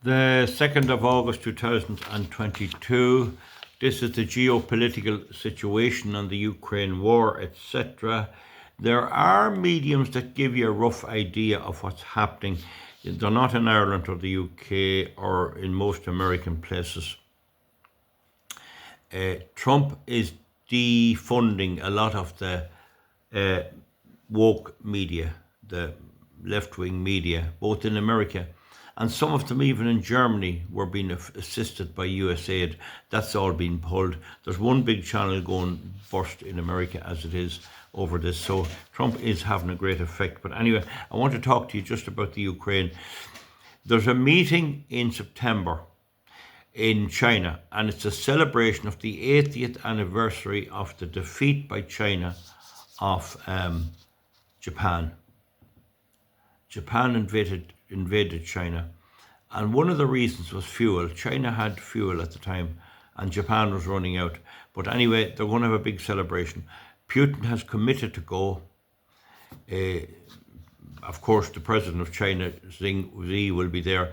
The 2nd of August 2022. This is the geopolitical situation on the Ukraine war, etc. There are mediums that give you a rough idea of what's happening. They're not in Ireland or the UK or in most American places. Trump is defunding a lot of the woke media, the left-wing media, both in America and some of them even in Germany were being assisted by US aid. That's all been pulled. There's one big channel going burst in America as it is over this. So Trump is having a great effect. But anyway, I want to talk to you just about the Ukraine. There's a meeting in September in China, and it's a celebration of the 80th anniversary of the defeat by China of Japan. Japan invaded China, and one of the reasons was fuel. China had fuel at the time, and Japan was running out. But anyway, they're going to have a big celebration. Putin has committed to go. Of course, the president of China, Xi, will be there.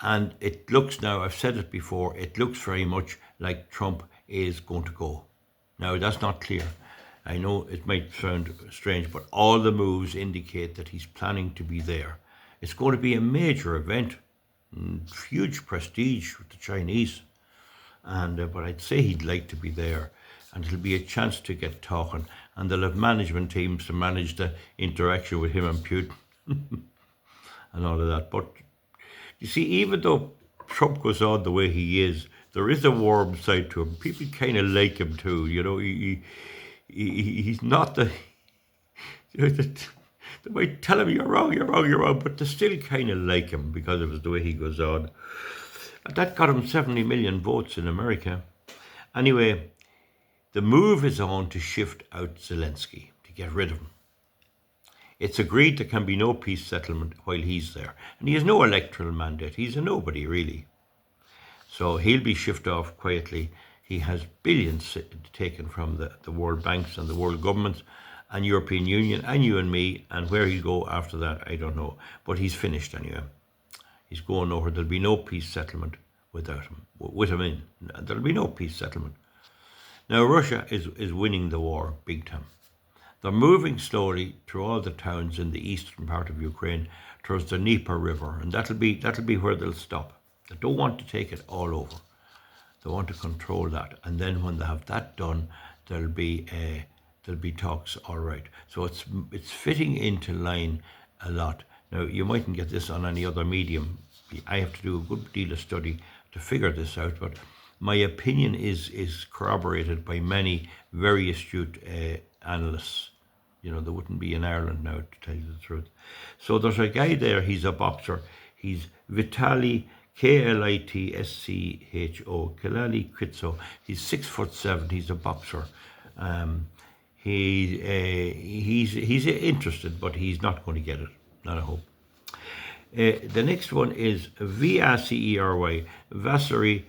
And it looks now, I've said it before, it looks very much like Trump is going to go. Now, that's not clear. I know it might sound strange, but all the moves indicate that he's planning to be there. It's going to be a major event, huge prestige with the Chinese. But I'd say he'd like to be there, and it'll be a chance to get talking. And they'll have management teams to manage the interaction with him and Putin and all of that. But you see, even though Trump goes on the way he is, there is a warm side to him. People kind of like him too. You know, he's not the. They might tell him you're wrong, but they still kind of like him because of the way he goes on. And that got him 70 million votes in America. Anyway, the move is on to shift out Zelensky, to get rid of him. It's agreed there can be no peace settlement while he's there. And he has no electoral mandate. He's a nobody, really. So he'll be shifted off quietly. He has billions taken from the world banks and the world governments and European Union and you and me, and where he'll go after that, I don't know. But he's finished anyway. He's going over. There'll be no peace settlement without him, with him in. There'll be no peace settlement. Now, Russia is winning the war big time. They're moving slowly through all the towns in the eastern part of Ukraine towards the Dnieper River, and that'll be where they'll stop. They don't want to take it all over. They want to control that, and then when they have that done, there'll be talks. All right. So it's fitting into line a lot. Now, you mightn't get this on any other medium. I have to do a good deal of study to figure this out, but my opinion is corroborated by many very astute analysts. You know, there wouldn't be in Ireland now, to tell you the truth. So there's a guy there, he's a boxer. He's Vitaly, Klitscho, Kalali Kritso. He's 6'7", he's a boxer. He's interested, but he's not going to get it. Not a hope. The next one is Vacery, Vasily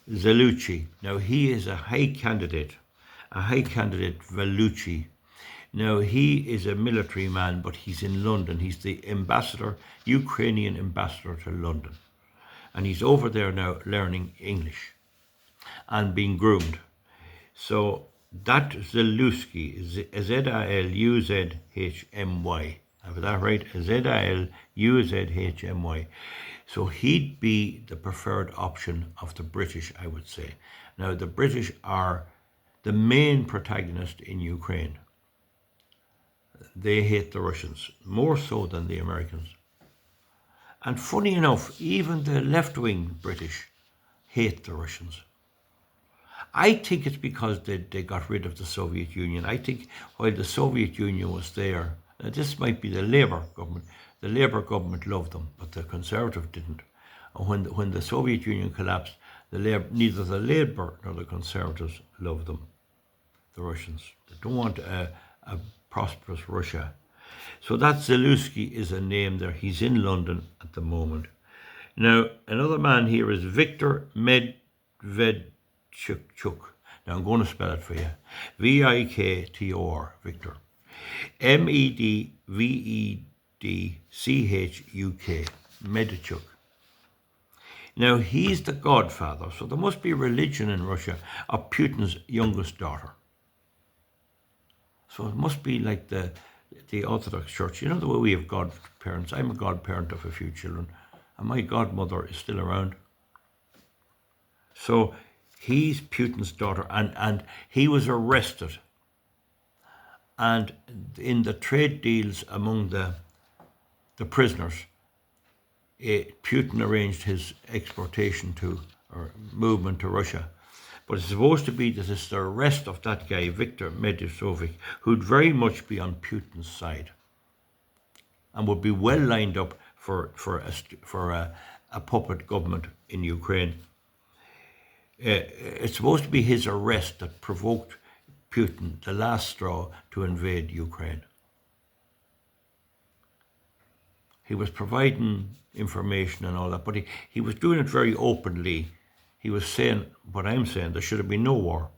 Zelensky. Now he is a high candidate, Valucci. Now he is a military man, but he's in London. He's the ambassador, Ukrainian ambassador to London, and he's over there now learning English and being groomed. So that Zelensky, Zaluzhmy. Have that right? Zaluzhmy. So he'd be the preferred option of the British, I would say. Now, the British are the main protagonist in Ukraine. They hate the Russians, more so than the Americans. And funny enough, even the left-wing British hate the Russians. I think it's because they got rid of the Soviet Union. I think while the Soviet Union was there, this might be the Labour government. The Labour government loved them, but the Conservative didn't. And when the Soviet Union collapsed, neither the Labour nor the Conservatives loved them, the Russians. They don't want a prosperous Russia. So that Zelensky is a name there. He's in London at the moment. Now, another man here is Viktor Medvedchuk. Now, I'm going to spell it for you. Viktor, Victor. Medvedchuk, Medvedchuk. Now, he's the godfather, so there must be religion in Russia of Putin's youngest daughter. So it must be like the Orthodox Church. You know the way we have godparents? I'm a godparent of a few children, and my godmother is still around. So he's Putin's daughter, and he was arrested. And in the trade deals among the prisoners, Putin arranged his exportation to, or movement to Russia. But it's supposed to be that it's the arrest of that guy, Viktor Medvedevich, who'd very much be on Putin's side and would be well lined up for a puppet government in Ukraine. It's supposed to be his arrest that provoked Putin, the last straw, to invade Ukraine. He was providing information and all that, but he was doing it very openly. He was saying what I'm saying: there should have been no war.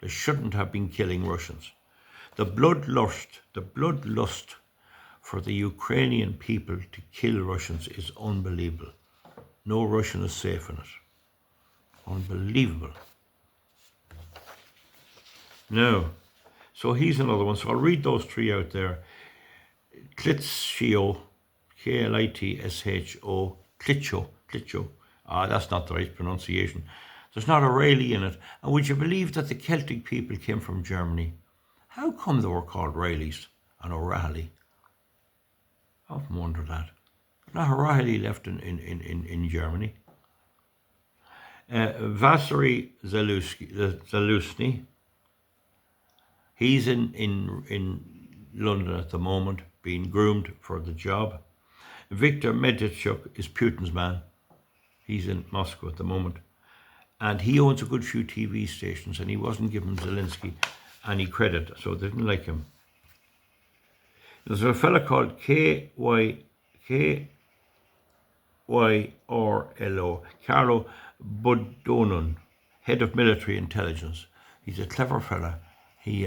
They shouldn't have been killing Russians. The bloodlust for the Ukrainian people to kill Russians is unbelievable. No Russian is safe in it. Unbelievable. No. So he's another one. So I'll read those three out there. Klitscho, Klitsho, Klitscho. That's not the right pronunciation. There's not a Riley in it. And would you believe that the Celtic people came from Germany? How come they were called Rileys and O'Reilly? I often wonder that. Not O'Reilly left in Germany. Vasily Zelensky. He's in London at the moment, being groomed for the job. Viktor Medvedevich is Putin's man. He's in Moscow at the moment. And he owns a good few TV stations, and he wasn't giving Zelensky any credit, so they didn't like him. There's a fella called K-Y-R-L-O, Carlo Budonon, head of military intelligence. He's a clever fella. He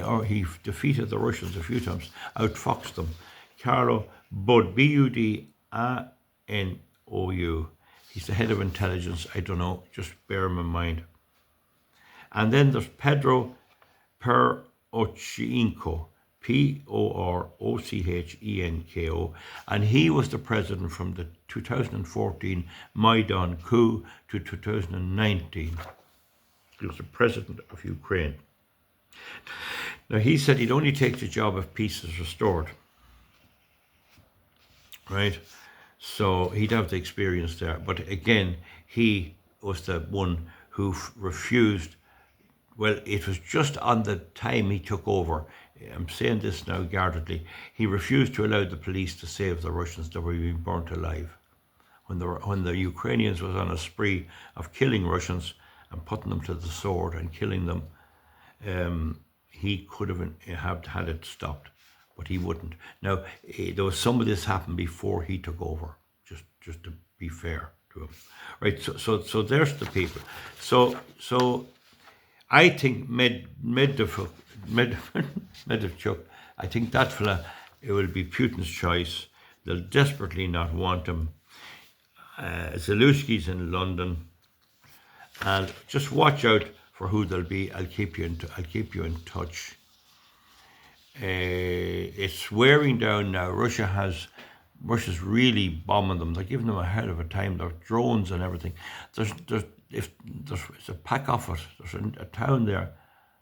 defeated the Russians a few times, outfoxed them. Carlo B-U-D-A-N-O-U. He's the head of intelligence. I don't know, just bear him in mind. And then there's Pedro Poroshenko, Poroshenko, and he was the president from the 2014 Maidan coup to 2019. He was the president of Ukraine. Now, he said he'd only take the job if peace is restored. Right? So he'd have the experience there. But again, he was the one who refused. Well, it was just on the time he took over. I'm saying this now guardedly. He refused to allow the police to save the Russians that were being burnt alive. When the Ukrainians was on a spree of killing Russians and putting them to the sword and killing them, he could have had it stopped, but he wouldn't. Now, there was some of this happened before he took over, just to be fair to him. Right, so there's the people. So I think Medvedevich, I think that fella, it will be Putin's choice. They'll desperately not want him. Zelensky's in London, and just watch out for who they'll be. I'll keep you in touch. It's wearing down now. Russia's really bombing them. They're giving them a hell of a time. There's drones and everything. There's a Pakova. There's a town there,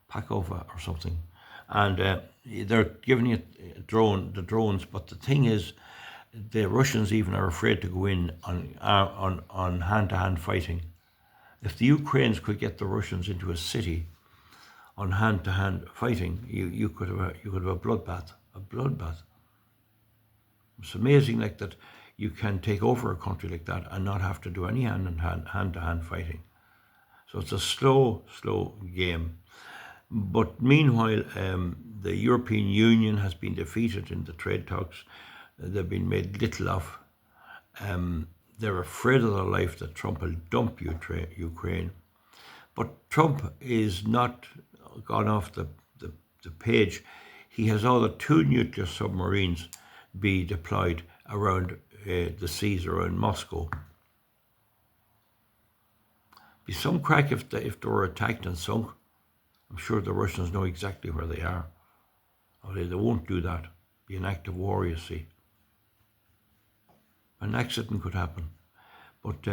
Pakova or something, and they're giving it the drones. But the thing is, the Russians even are afraid to go in on hand-to-hand fighting. If the Ukrainians could get the Russians into a city on hand-to-hand fighting, you could have a bloodbath. It's amazing like that you can take over a country like that and not have to do any hand-to-hand fighting. So it's a slow game. But meanwhile, the European Union has been defeated in the trade talks. They've been made little of. They're afraid of their life that Trump will dump Ukraine. But Trump is not gone off the page. He has ordered 2 nuclear submarines be deployed around the seas around Moscow. Be some crack if they were attacked and sunk. I'm sure the Russians know exactly where they are. Although they won't do that. Be an act of war, you see. An accident could happen. But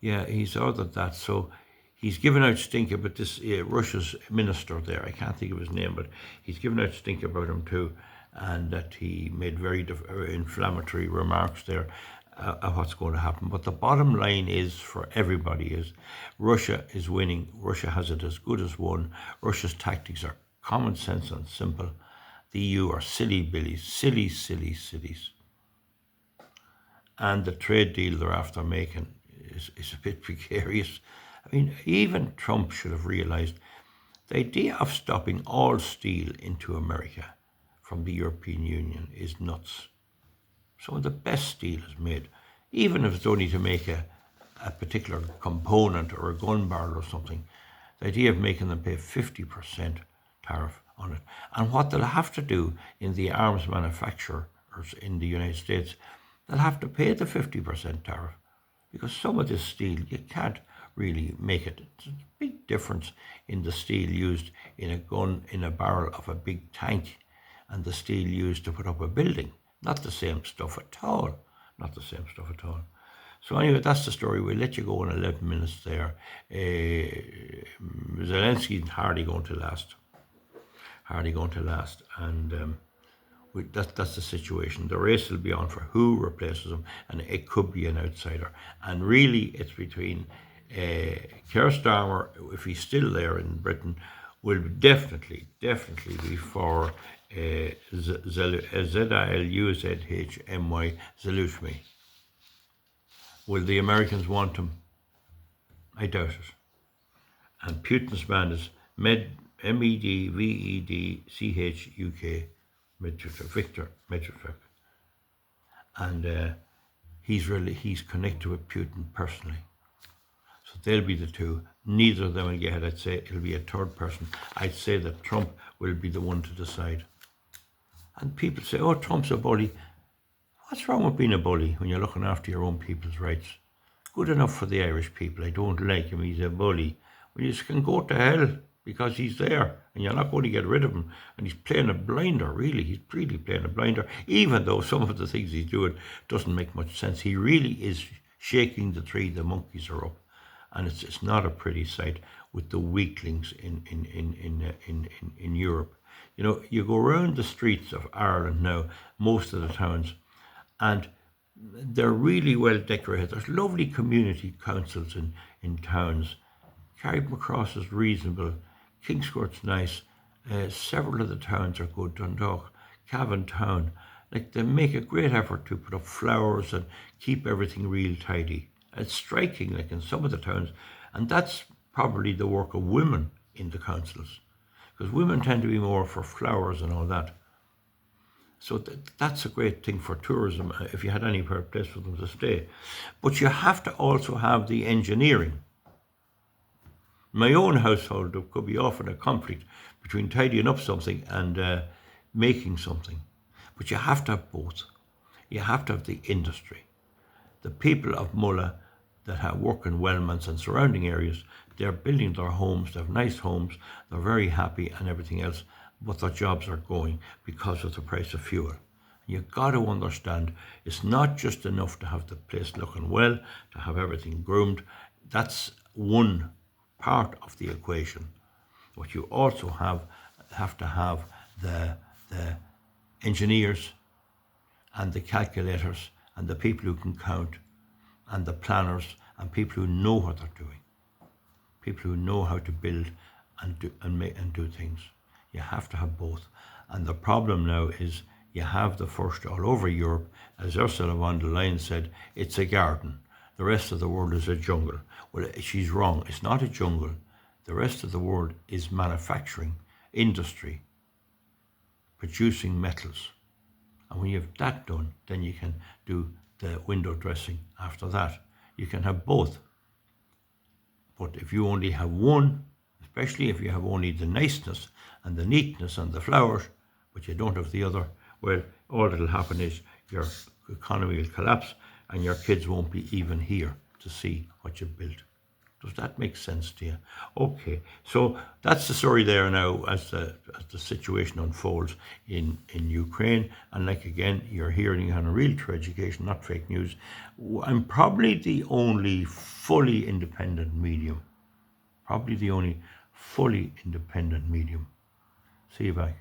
yeah, he's ordered that. So he's given out stink about this Russia's minister there. I can't think of his name, but he's given out stink about him too, and that he made very inflammatory remarks there of what's going to happen. But the bottom line is for everybody is Russia is winning. Russia has it as good as won. Russia's tactics are common sense and simple. The EU are silly billies, sillies. And the trade deal they're after making is a bit precarious. I mean, even Trump should have realised the idea of stopping all steel into America from the European Union is nuts. Some of the best steel is made, even if it's only to make a particular component or a gun barrel or something. The idea of making them pay 50% tariff on it. And what they'll have to do in the arms manufacturers in the United States, they'll have to pay the 50% tariff, because some of this steel, you can't really make it. It's a big difference in the steel used in a gun, in a barrel of a big tank, and the steel used to put up a building. Not the same stuff at all. Not the same stuff at all. So anyway, that's the story. We'll let you go in 11 minutes there. Zelensky's hardly going to last. And that's the situation. The race will be on for who replaces him, and it could be an outsider. And really, it's between Keir Starmer, if he's still there in Britain, will definitely be for Ziluzhmy, Zelensky. Will the Americans want him? I doubt it. And Putin's man is Medvedchuk, Victor Medvedchuk, and he's connected with Putin personally. So they'll be the two. Neither of them will get ahead. I'd say it'll be a third person. I'd say that Trump will be the one to decide. And people say, oh, Trump's a bully. What's wrong with being a bully when you're looking after your own people's rights? Good enough for the Irish people. I don't like him. He's a bully. Well, you can go to hell because he's there and you're not going to get rid of him. And he's playing a blinder, really. He's really playing a blinder, even though some of the things he's doing doesn't make much sense. He really is shaking the tree. The monkeys are up. And it's not a pretty sight with the weaklings in Europe. You know, you go around the streets of Ireland now, most of the towns, and they're really well decorated. There's lovely community councils in towns. Carrickmacross is reasonable. Kingscourt's nice. Several of the towns are good. Dundalk, Cavan Town. Like, they make a great effort to put up flowers and keep everything real tidy. It's striking, like in some of the towns, and that's probably the work of women in the councils, because women tend to be more for flowers and all that. So that's a great thing for tourism, if you had any place for them to stay. But you have to also have the engineering. In my own household, there could be often a conflict between tidying up something and making something. But you have to have both. You have to have the industry. The people of Mulla that work in Wellmans and surrounding areas, they're building their homes, they have nice homes, they're very happy and everything else, but their jobs are going because of the price of fuel. You've got to understand, it's not just enough to have the place looking well, to have everything groomed. That's one part of the equation. But you also have to have the engineers and the calculators and the people who can count and the planners and people who know what they're doing. People who know how to build and do things. You have to have both. And the problem now is you have the first all over Europe, as Ursula von der Leyen said, it's a garden. The rest of the world is a jungle. Well, she's wrong. It's not a jungle. The rest of the world is manufacturing, industry, producing metals. And when you have that done, then you can do the window dressing after that. You can have both. But if you only have one, especially if you have only the niceness and the neatness and the flowers, but you don't have the other, well, all that'll happen is your economy will collapse and your kids won't be even here to see what you've built. Does that make sense to you? Okay, so that's the story there now as the situation unfolds in Ukraine. And like again, you're hearing on a realtor education, not fake news. I'm probably the only fully independent medium. Probably the only fully independent medium. See you back.